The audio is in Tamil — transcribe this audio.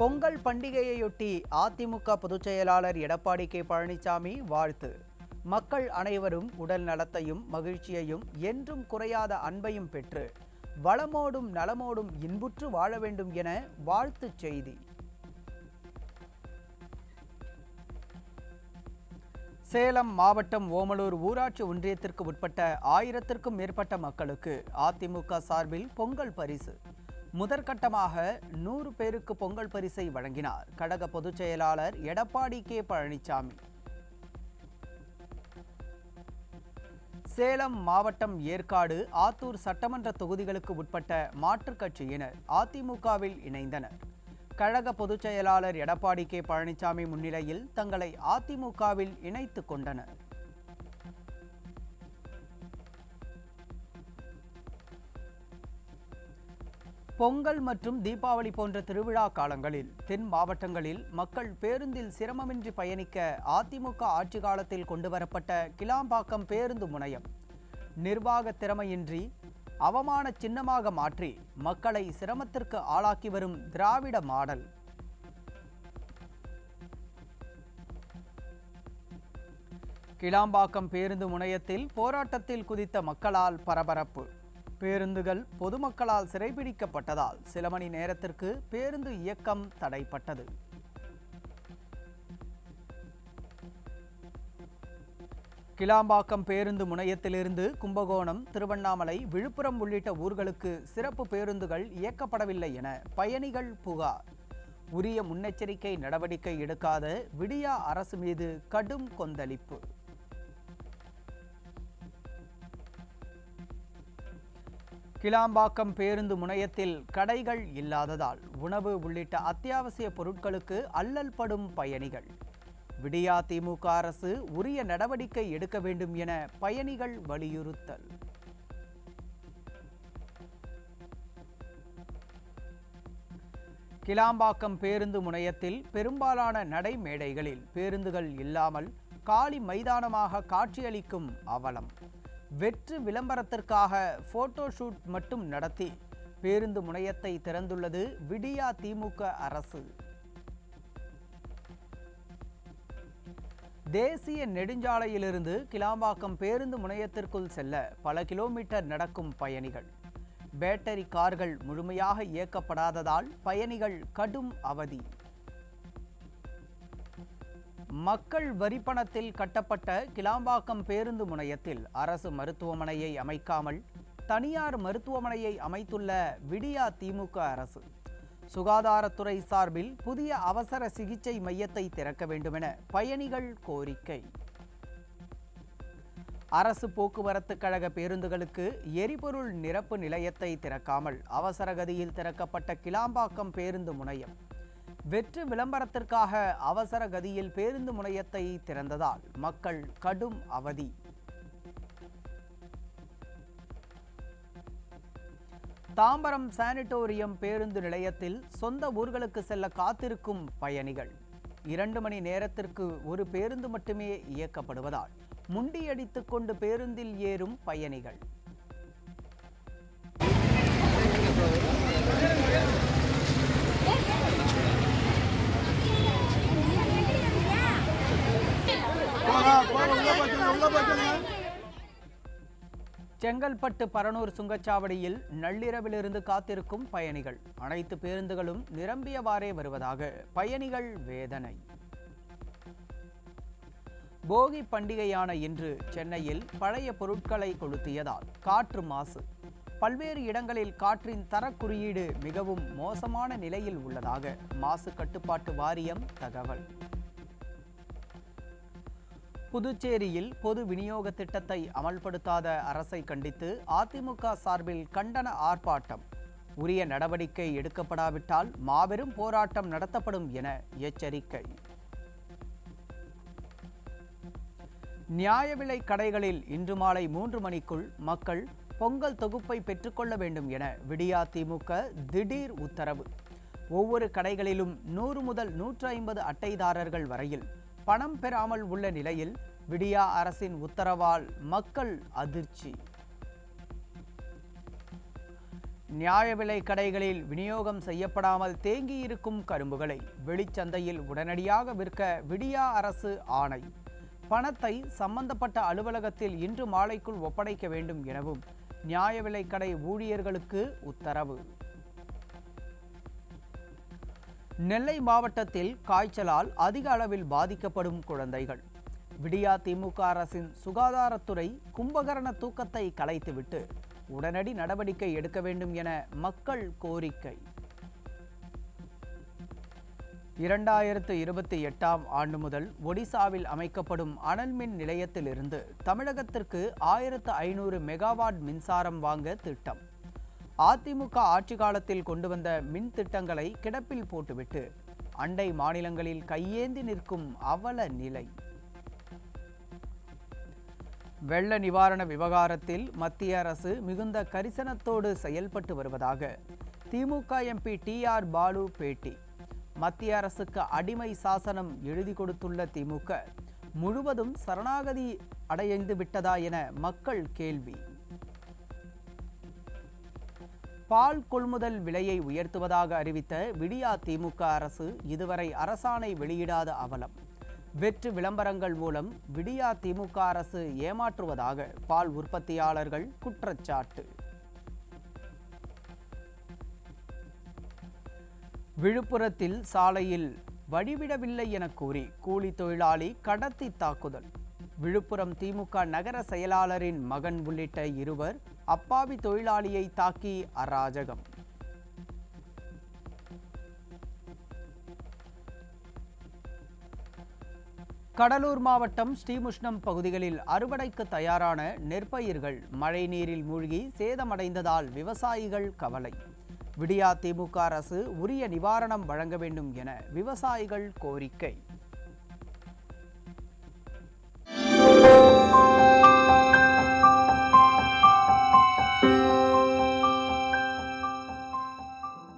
பொங்கல் பண்டிகையையொட்டி அதிமுக பொதுச் செயலாளர் எடப்பாடி கே பழனிசாமி வாழ்த்து. மக்கள் அனைவரும் உடல் நலத்தையும் மகிழ்ச்சியையும் என்றும் குறையாத அன்பையும் பெற்று வளமோடும் நலமோடும் இன்புற்று வாழ வேண்டும் என வாழ்த்துச் செய்தி. சேலம் மாவட்டம் ஓமலூர் ஊராட்சி ஒன்றியத்திற்கு உட்பட்ட 1000க்கும் மேற்பட்ட மக்களுக்கு அதிமுக சார்பில் பொங்கல் பரிசு. முதற்கட்டமாக 100 பேருக்கு பொங்கல் பரிசை வழங்கினார் கழக பொதுச் செயலாளர் எடப்பாடி கே பழனிசாமி. சேலம் மாவட்டம் ஏற்காடு, ஆத்தூர் சட்டமன்ற தொகுதிகளுக்கு உட்பட்ட மாற்றுக் கட்சியினர் அதிமுகவில் இணைந்தனர். கழக பொதுச் செயலாளர் எடப்பாடி கே பழனிசாமி முன்னிலையில் தங்களை அதிமுகவில் இணைத்துக் கொண்டனர். பொங்கல் மற்றும் தீபாவளி போன்ற திருவிழா காலங்களில் தென் மாவட்டங்களில் மக்கள் பேருந்தில் சிரமமின்றி பயணிக்க அதிமுக ஆட்சி காலத்தில் கொண்டுவரப்பட்ட கிளாம்பாக்கம் பேருந்து முனையம் நிர்வாக திறமையின்றி அவமான சின்னமாக மாற்றி மக்களை சிரமத்திற்கு ஆளாக்கி வரும் திராவிட மாடல். கிளாம்பாக்கம் பேருந்து முனையத்தில் போராட்டத்தில் குதித்த மக்களால் பரபரப்பு. பேருந்துகள் பொதுமக்களால் சிறைபிடிக்கப்பட்டதால் சில மணி நேரத்திற்கு பேருந்து இயக்கம் தடைப்பட்டது. கிளாம்பாக்கம் பேருந்து முனையத்திலிருந்து கும்பகோணம், திருவண்ணாமலை, விழுப்புரம் உள்ளிட்ட ஊர்களுக்கு சிறப்பு பேருந்துகள் இயக்கப்படவில்லை என பயணிகள் புகார். உரிய முன்னெச்சரிக்கை நடவடிக்கை எடுக்காத விடியா அரசு மீது கடும் கொந்தளிப்பு. கிளாம்பாக்கம் பேருந்து முனையத்தில் கடைகள் இல்லாததால் உணவு உள்ளிட்ட அத்தியாவசிய பொருட்களுக்கு அல்லல் படும் பயணிகள். விடியா திமுக அரசு உரிய நடவடிக்கை எடுக்க வேண்டும் என பயணிகள் வலியுறுத்தல். கிளாம்பாக்கம் பேருந்து முனையத்தில் பெரும்பாலான நடைமேடைகளில் பேருந்துகள் இல்லாமல் காலி மைதானமாக காட்சியளிக்கும் அவலம். வெற்று விளம்பரத்திற்காக போட்டோ ஷூட் மட்டும் நடத்தி பேருந்து முனையத்தை திறந்துள்ளது விடியா திமுக அரசு. தேசிய நெடுஞ்சாலையிலிருந்து கிளாம்பாக்கம் பேருந்து முனையத்திற்குள் செல்ல பல கிலோமீட்டர் நடக்கும் பயணிகள். பேட்டரி கார்கள் முழுமையாக இயக்கப்படாததால் பயணிகள் கடும் அவதி. மக்கள் வரிப்பணத்தில் கட்டப்பட்ட கிளாம்பாக்கம் பேருந்து முனையத்தில் அரசு மருத்துவமனையை அமைக்காமல் தனியார் மருத்துவமனையை அமைத்துள்ள விடியா திமுக அரசு. சுகாதாரத்துறை சார்பில் புதிய அவசர சிகிச்சை மையத்தை திறக்க வேண்டுமென பயணிகள் கோரிக்கை. அரசு போக்குவரத்து கழக பேருந்துகளுக்கு எரிபொருள் நிரப்பு நிலையத்தை திறக்காமல் அவசர கதியில் திறக்கப்பட்ட கிளாம்பாக்கம் பேருந்து முனையம் வெற்று விளம்பரத்திற்காக அவசர கதியில் பேருந்து முனையத்தை திறந்ததால் மக்கள் கடும் அவதி. தாம்பரம் சானிட்டோரியம் பேருந்து நிலையத்தில் சொந்த ஊர்களுக்கு செல்ல காத்திருக்கும் பயணிகள். 2 மணி நேரத்திற்கு ஒரு பேருந்து மட்டுமே இயக்கப்படுவதால் முண்டியடித்துக் கொண்டு பேருந்தில் ஏறும் பயணிகள். செங்கல்பட்டு பரனூர் சுங்கச்சாவடியில் நள்ளிரவிலிருந்து காத்திருக்கும் பயணிகள். அனைத்து பேருந்துகளும் நிரம்பியவாறே வருவதாக பயணிகள் வேதனை. போகி பண்டிகையான இன்று சென்னையில் பழைய பொருட்களை கொளுத்தியதால் காற்று மாசு. பல்வேறு இடங்களில் காற்றின் தரக்குறியீடு மிகவும் மோசமான நிலையில் உள்ளதாக மாசு கட்டுப்பாட்டு வாரியம் தகவல். புதுச்சேரியில் பொது விநியோக திட்டத்தை அமல்படுத்தாத அரசை கண்டித்து அதிமுக சார்பில் கண்டன ஆர்ப்பாட்டம். உரிய நடவடிக்கை எடுக்கப்படாவிட்டால் மாபெரும் போராட்டம் நடத்தப்படும் என எச்சரிக்கை. நியாய விலை கடைகளில் இன்று மாலை 3 மணிக்குள் மக்கள் பொங்கல் தொகுப்பை பெற்றுக்கொள்ள வேண்டும் என விடியா திமுக திடீர் உத்தரவு. ஒவ்வொரு கடைகளிலும் 100 முதல் 150 அட்டைதாரர்கள் வரையில் பணம் பெறாமல் உள்ள நிலையில் விடியா அரசின் உத்தரவால் மக்கள் அதிர்ச்சி. நியாய விலை கடைகளில் விநியோகம் செய்யப்படாமல் தேங்கியிருக்கும் கரும்புகளை வெளிச்சந்தையில் உடனடியாக விற்க விடியா அரசு ஆணை. பணத்தை சம்பந்தப்பட்ட அலுவலகத்தில் இன்று மாலைக்குள் ஒப்படைக்க வேண்டும் எனவும் நியாய விலை கடை ஊழியர்களுக்கு உத்தரவு. நெல்லை மாவட்டத்தில் காய்ச்சலால் அதிக அளவில் பாதிக்கப்படும் குழந்தைகள். விடியா திமுக அரசின் சுகாதாரத்துறை கும்பகரண தூக்கத்தை கலைத்துவிட்டு உடனடி நடவடிக்கை எடுக்க வேண்டும் என மக்கள் கோரிக்கை. 2028ஆம் ஆண்டு முதல் ஒடிசாவில் அமைக்கப்படும் அனல் மின் நிலையத்திலிருந்து தமிழகத்திற்கு 1500 மெகாவாட் மின்சாரம் வாங்க திட்டம். அதிமுக ஆட்சி காலத்தில் கொண்டு வந்த மின் திட்டங்களை கிடப்பில் போட்டுவிட்டு அண்டை மாநிலங்களில் கையேந்தி நிற்கும் அவல நிலை. வெள்ள நிவாரண விவகாரத்தில் மத்திய அரசு மிகுந்த கரிசனத்தோடு செயல்பட்டு வருவதாக திமுக எம்பி TR பாலு பேட்டி. மத்திய அரசுக்கு அடிமை சாசனம் எழுதி கொடுத்துள்ள திமுக முழுவதும் சரணாகதி அடைந்து விட்டதா என மக்கள் கேள்வி. பால் கொள்முதல் விலையை உயர்த்துவதாக அறிவித்த விடியா திமுக அரசு இதுவரை அரசாணை வெளியிடாத அவலம். வெற்று விளம்பரங்கள் மூலம் விடியா திமுக அரசு ஏமாற்றுவதாக பால் உற்பத்தியாளர்கள் குற்றச்சாட்டு. விழுப்புரத்தில் சாலையில் வழிவிடவில்லை என கூறி கூலி தொழிலாளி கடத்தி தாக்குதல். விழுப்புரம் திமுக நகர செயலாளரின் மகன் உள்ளிட்ட இருவர் அப்பாவி தொழிலாளியை தாக்கி அராஜகம். கடலூர் மாவட்டம் ஸ்ரீமுஷ்ணம் பகுதிகளில் அறுவடைக்கு தயாரான நெற்பயிர்கள் மழை நீரில் மூழ்கி சேதமடைந்ததால் விவசாயிகள் கவலை. விடியா திமுக அரசு உரிய நிவாரணம் வழங்க வேண்டும் என விவசாயிகள் கோரிக்கை.